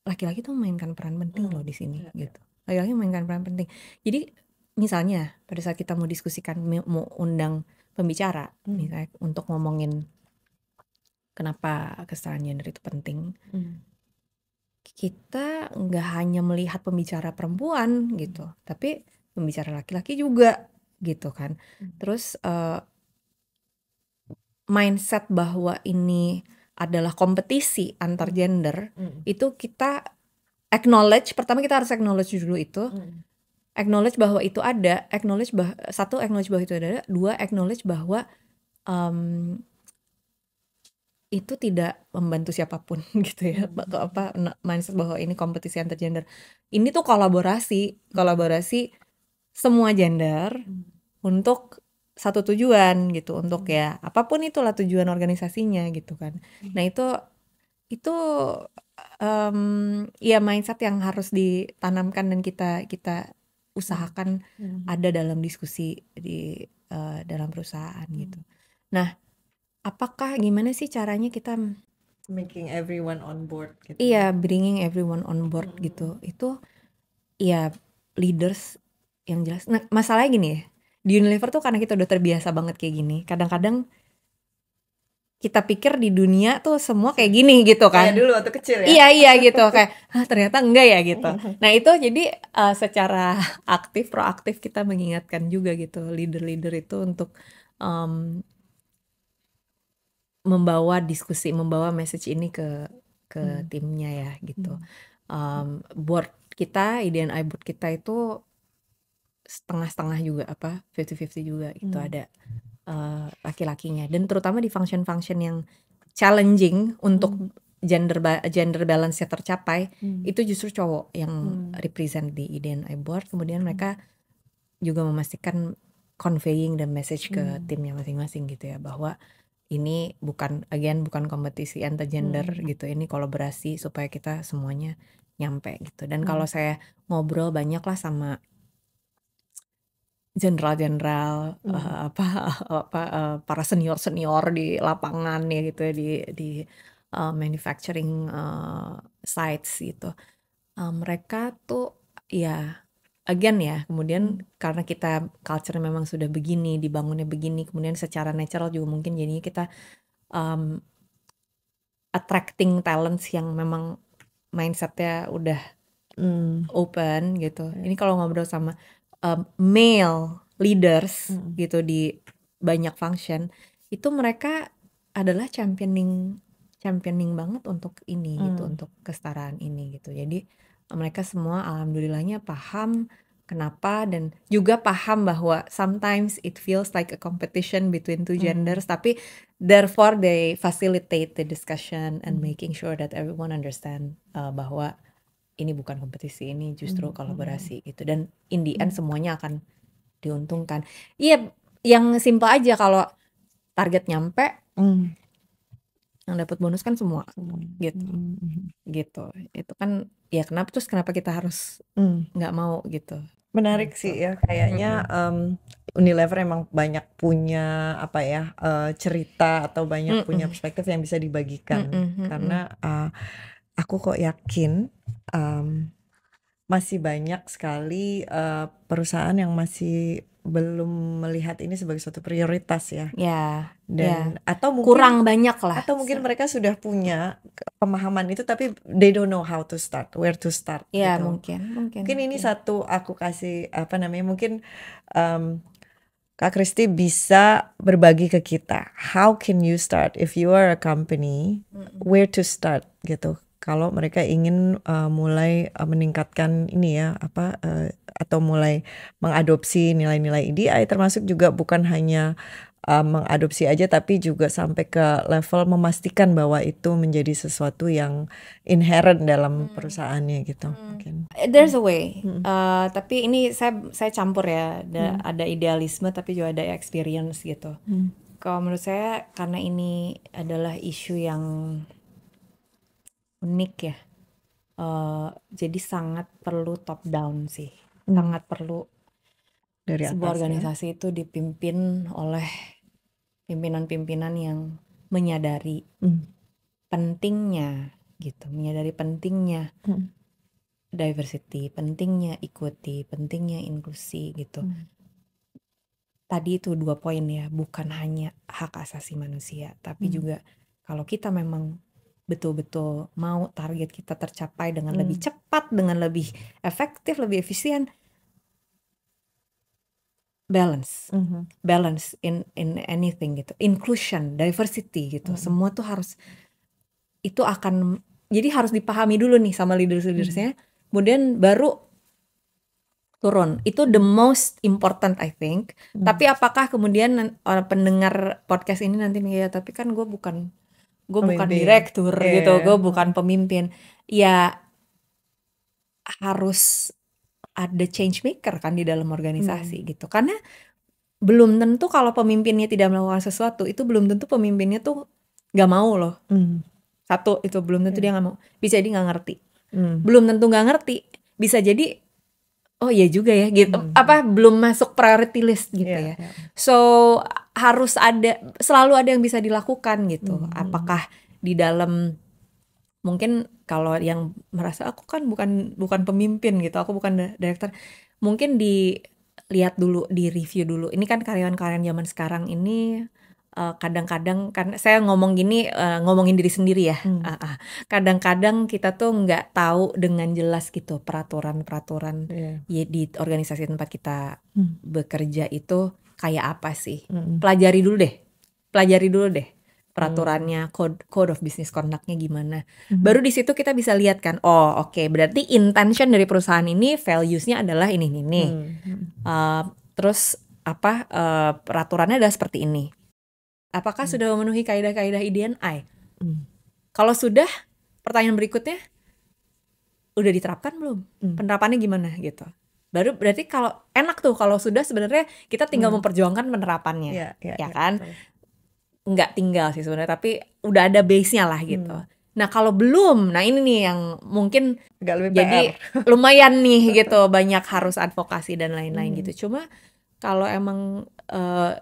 laki-laki tuh memainkan peran penting loh di sini gitu. Laki-laki memainkan peran penting. Jadi misalnya pada saat kita mau diskusikan, mau undang pembicara misalnya untuk ngomongin kenapa kesetaraan gender itu penting, kita nggak hanya melihat pembicara perempuan gitu, tapi pembicara laki-laki juga gitu kan. Terus mindset bahwa ini adalah kompetisi antar gender, itu kita acknowledge. Pertama kita harus acknowledge dulu itu. Acknowledge bahwa itu ada, acknowledge bahwa itu ada, 2 acknowledge bahwa itu tidak membantu siapapun gitu ya. Mindset bahwa ini kompetisi antar gender. Ini tuh kolaborasi semua gender untuk satu tujuan gitu, untuk ya apapun itulah tujuan organisasinya gitu kan. Nah itu ya mindset yang harus ditanamkan dan kita usahakan ada dalam diskusi di dalam perusahaan gitu. Nah, apakah gimana sih caranya kita making everyone on board gitu? Iya, bringing everyone on board gitu. Itu ya leaders yang jelas. Nah, masalahnya gini ya. Di Unilever tuh karena kita udah terbiasa banget kayak gini. Kadang-kadang kita pikir di dunia tuh semua kayak gini gitu kan. Kayak dulu waktu kecil ya. Iya gitu, kayak ternyata enggak ya gitu. Nah itu jadi secara proaktif kita mengingatkan juga gitu leader-leader itu untuk membawa message ini ke timnya ya gitu. Board kita, IDNI board kita itu setengah-setengah juga, 50-50 juga gitu, ada laki-lakinya, dan terutama di function-function yang challenging untuk gender balance-nya tercapai, itu justru cowok yang represent di IDNI board. Kemudian mereka juga memastikan conveying the message ke timnya masing-masing gitu ya, bahwa ini bukan kompetisi antar gender gitu, ini kolaborasi supaya kita semuanya nyampe gitu. Dan kalau saya ngobrol banyak lah sama jenderal-jenderal, para senior di lapangan ya gitu ya, di manufacturing sites gitu. Mereka tuh ya again ya, kemudian karena kita culture memang sudah begini, dibangunnya begini, kemudian secara natural juga mungkin jadinya kita attracting talents yang memang mindsetnya udah open gitu. Ini kalau ngobrol sama male leaders gitu di banyak function, itu mereka adalah championing banget untuk ini gitu, untuk kesetaraan ini gitu. Jadi mereka semua alhamdulillahnya paham kenapa, dan juga paham bahwa sometimes it feels like a competition between two genders, tapi therefore they facilitate the discussion and making sure that everyone understand bahwa ini bukan kompetisi, ini justru kolaborasi gitu, dan in the end semuanya akan diuntungkan. Iya, yang simpel aja, kalau target nyampe, yang dapat bonus kan semua gitu. Gitu. Itu kan ya kenapa kita harus nggak mau gitu. Menarik sih ya, kayaknya Unilever emang banyak punya cerita atau banyak punya perspektif yang bisa dibagikan. Karena aku kok yakin masih banyak sekali perusahaan yang masih belum melihat ini sebagai suatu prioritas ya. Ya. Dan atau mungkin kurang banyak lah. Atau mungkin mereka sudah punya pemahaman itu tapi they don't know how to start, where to start Ya, gitu. Mungkin ini satu aku kasih mungkin Kak Kristi bisa berbagi ke kita, how can you start if you are a company, where to start gitu. Kalau mereka ingin mulai meningkatkan ini ya atau mulai mengadopsi nilai-nilai EDI, termasuk juga bukan hanya mengadopsi aja tapi juga sampai ke level memastikan bahwa itu menjadi sesuatu yang inherent dalam perusahaannya gitu. Mungkin. There's a way. Tapi ini saya campur ya, ada idealisme tapi juga ada experience gitu. Kalau menurut saya karena ini adalah isu yang unik ya, jadi sangat perlu top down sih, sangat perlu dari sebuah atas, organisasi itu dipimpin oleh pimpinan-pimpinan yang menyadari pentingnya gitu, menyadari pentingnya diversity, pentingnya equity, pentingnya inklusi gitu. Tadi itu 2 poin ya, bukan hanya hak asasi manusia, tapi juga kalau kita memang betul-betul mau target kita tercapai dengan lebih cepat, dengan lebih efektif, lebih efisien, balance in anything gitu, inclusion, diversity gitu, semua tuh harus, itu akan, jadi harus dipahami dulu nih sama leaders-leadersnya, kemudian baru turun. Itu the most important I think. Tapi apakah kemudian pendengar podcast ini nanti mikir, tapi kan gue bukan direktur gitu, gue bukan pemimpin. Ya harus ada change maker kan di dalam organisasi gitu. Karena belum tentu kalau pemimpinnya tidak melakukan sesuatu, itu belum tentu pemimpinnya tuh gak mau loh. Satu, itu belum tentu dia gak mau. Bisa jadi gak ngerti. Belum tentu gak ngerti. Bisa jadi oh iya juga ya gitu, belum masuk priority list gitu ya. So harus selalu ada yang bisa dilakukan gitu. Apakah di dalam, mungkin kalau yang merasa aku kan bukan pemimpin gitu, aku bukan direktur, mungkin dilihat dulu, di review dulu. Ini kan karyawan-karyawan zaman sekarang ini kadang-kadang kan saya ngomong gini, ngomongin diri sendiri ya. Kadang-kadang kita tuh nggak tahu dengan jelas gitu peraturan-peraturan ya di organisasi tempat kita bekerja itu kayak apa sih. Pelajari dulu deh. peraturannya, code of business conduct-nya gimana. Baru di situ kita bisa lihat kan, oh oke, berarti intention dari perusahaan ini, values-nya adalah ini. Terus peraturannya adalah seperti ini. Apakah sudah memenuhi kaidah-kaidah IDNI? Kalau sudah, pertanyaan berikutnya, udah diterapkan belum? Penerapannya gimana gitu? Baru berarti kalau enak tuh kalau sudah, sebenarnya kita tinggal memperjuangkan penerapannya, ya kan? Nggak tinggal sih sebenarnya, tapi udah ada base-nya lah gitu. Nah kalau belum, nah ini nih yang mungkin agak lebih jadi PR. lumayan nih gitu, banyak harus advokasi dan lain-lain gitu. Cuma kalau emang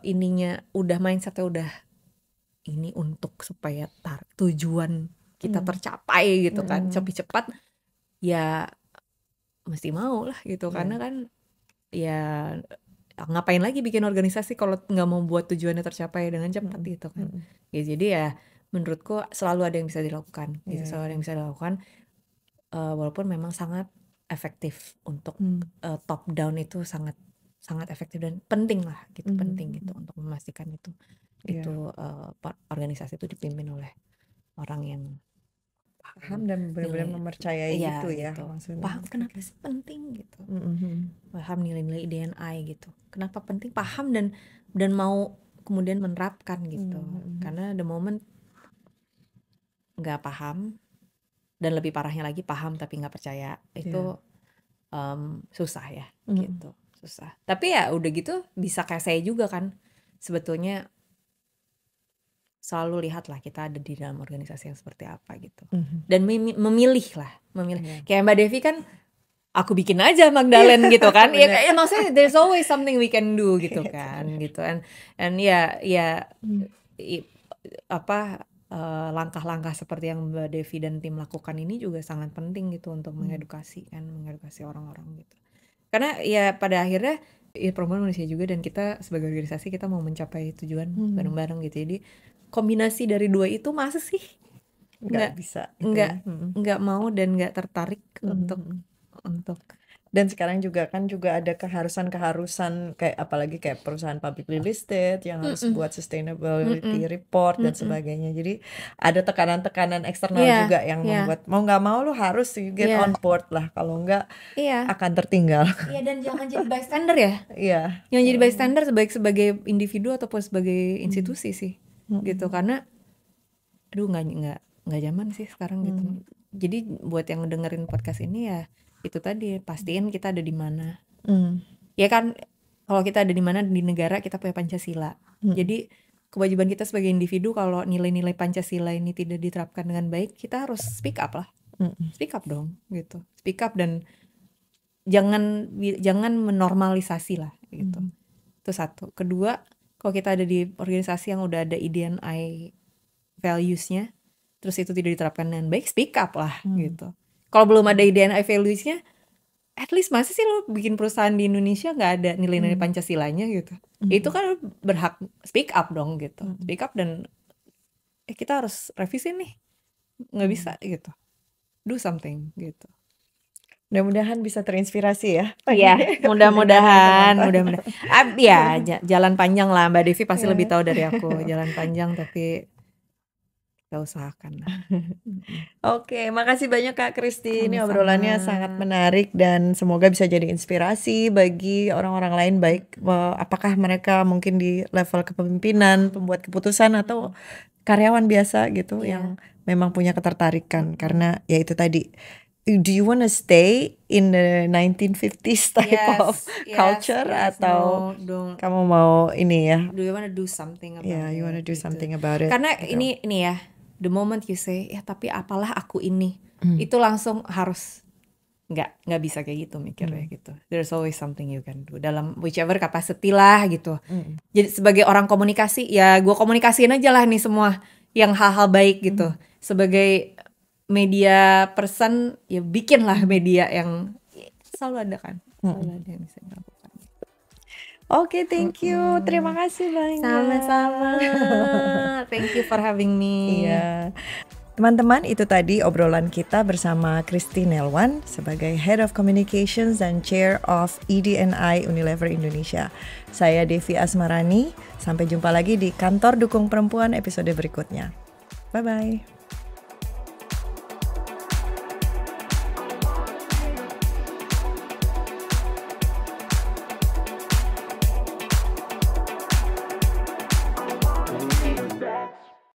ininya udah mindsetnya udah ini untuk supaya tujuan kita tercapai gitu kan, cepat ya mesti mau lah gitu, karena kan ya ngapain lagi bikin organisasi kalau nggak mau buat tujuannya tercapai dengan cepat gitu kan. Ya, jadi ya menurutku selalu ada yang bisa dilakukan gitu, selalu ada yang bisa dilakukan, walaupun memang sangat efektif untuk top down itu sangat efektif dan penting lah gitu, penting gitu untuk memastikan itu organisasi itu dipimpin oleh orang yang paham dan benar-benar mempercayai gitu ya, gitu. maksudnya. Paham kenapa sih penting gitu. Paham nilai-nilai IDNI gitu. Kenapa penting, paham dan mau kemudian menerapkan gitu. Karena the moment nggak paham, dan lebih parahnya lagi paham tapi nggak percaya, itu susah ya gitu, susah. Tapi ya udah gitu bisa kayak saya juga kan, sebetulnya selalu lihatlah kita ada di dalam organisasi yang seperti apa gitu, dan memilih kayak Mbak Devi kan, aku bikin aja Magdalene gitu kan, ya maksudnya there's always something we can do gitu kan gitu, and langkah-langkah seperti yang Mbak Devi dan tim lakukan ini juga sangat penting gitu untuk mengedukasi orang-orang gitu, karena ya pada akhirnya perempuan manusia juga, dan kita sebagai organisasi kita mau mencapai tujuan bareng-bareng gitu. Jadi kombinasi dari dua itu masa sih nggak bisa nggak mau dan nggak tertarik untuk dan sekarang juga ada keharusan kayak apalagi kayak perusahaan publicly listed yang harus buat sustainability report dan sebagainya. Jadi ada tekanan-tekanan eksternal juga yang membuat mau nggak mau lu harus get on board lah, kalau nggak akan tertinggal. Dan jangan jadi bystander ya. Jangan jadi bystander sebagai individu ataupun sebagai institusi sih. Gitu, karena aduh nggak zaman sih sekarang gitu. Jadi buat yang dengerin podcast ini ya itu tadi, pastiin kita ada di mana. Ya kan, kalau kita ada di mana di negara, kita punya Pancasila. Jadi kewajiban kita sebagai individu, kalau nilai-nilai Pancasila ini tidak diterapkan dengan baik, kita harus speak up lah. Speak up dong gitu. Speak up dan jangan menormalisasi lah gitu. Itu satu. Kedua, kalau kita ada di organisasi yang udah ada IDNI values-nya, terus itu tidak diterapkan dengan baik, speak up lah gitu. Kalau belum ada IDNI values-nya, at least masa sih lo bikin perusahaan di Indonesia nggak ada nilai-nilai Pancasilanya gitu. Itu kan lo berhak speak up dong gitu. Speak up dan kita harus revisi nih, nggak bisa gitu. Do something gitu. Mudah-mudahan bisa terinspirasi ya. Iya, mudah-mudahan. Ya, jalan panjang lah, Mbak Devi pasti lebih tahu dari aku. Jalan panjang, tapi kita usahakan lah. Oke, makasih banyak Kak Kristi. Ini obrolannya sangat menarik dan semoga bisa jadi inspirasi bagi orang-orang lain, baik apakah mereka mungkin di level kepemimpinan, pembuat keputusan, atau karyawan biasa gitu yang memang punya ketertarikan. Karena ya itu tadi, do you wanna stay in the 1950s type of culture atau kamu mau ini ya? Do you wanna do something about it? You wanna do something about it. Karena gitu. ini ya, the moment you say ya tapi apalah aku ini, itu langsung harus nggak bisa kayak gitu mikirnya gitu. There's always something you can do dalam whichever capacity lah gitu. Jadi sebagai orang komunikasi ya gue komunikasiin aja lah nih semua yang hal-hal baik gitu. Sebagai media person ya bikin lah media yang selalu ada kan, selalu ada yang bisa dilakukan. Oke, thank you. Terima kasih banyak. Sama-sama. Thank you for having me. Iya. Teman-teman, itu tadi obrolan kita bersama Christy Nelwan sebagai Head of Communications dan Chair of ED&I Unilever Indonesia. Saya Devi Asmarani, sampai jumpa lagi di Kantor Dukung Perempuan episode berikutnya. Bye-bye.